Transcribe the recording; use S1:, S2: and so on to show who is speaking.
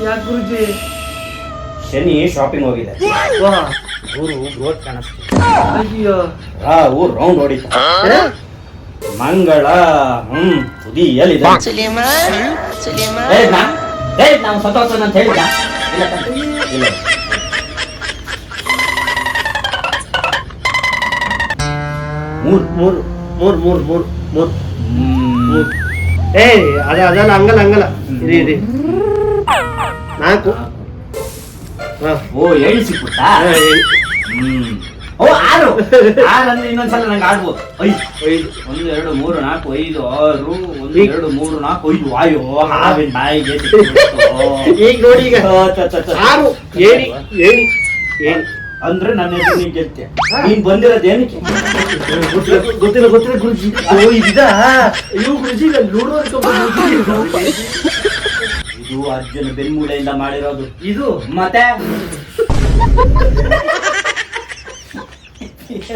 S1: ಯಾಕೆ ಗುರುಜಿ?
S2: ಶನಿ ಶಾಪಿಂಗ್ ಹೋಗಿದೆ.
S1: ವಾ,
S2: ಊರು ಗ್ರೋತ್ ಕಾಣಿಸ್ತು.
S1: ಅಯ್ಯೋ,
S2: ಊರು ರೌಂಡ್ ಹೊಡಿತ. ಮಂಗಳ ತುದಿಯಲ್ಲಿದೆ. ನಾವು ಸತೋತನ ಅಂತ ಹೇಳಿದ. ಇಲ್ಲ. ಮೂರು.
S1: ಅದಲ್ಲ ಹಂಗಲ್ಲ ಇರಿ 4.
S2: ಓ 7 ಸಿಕ್ಬಿಟ್ಟ. ಓ 6 ಅಂದ್ರೆ ಇನ್ನೊಂದ್ಸಲ ನಂಗೆ ಆಡ್ಬೋದು. 5 1 2 3 4 5 6 1 2 3 4 5. ಅಯ್ಯೋ ಹಾವಿನ ನಾಯಿಗೆ
S1: ಈಗ ನೋಡಿ, ಈಗ 6 ಏಣಿ
S2: ಅಂದ್ರೆ ನನ್ನ ಹೆಸರು ನೀನ್ ಗೆಲ್ತೀಯ. ನೀನ್ ಬಂದಿರೋದು ಏನಕ್ಕೆ
S1: ಗೊತ್ತಿಲ್ಲ ಗುರುಜಿ. ಇವು ಗುರುಜಿ ಲೂಡೋ
S2: ಇದು ಅರ್ಜುನ ಬೆನ್ಮೂಳೆಯಿಂದ ಮಾಡಿರೋದು.
S1: ಇದು
S2: ಮತ್ತೆ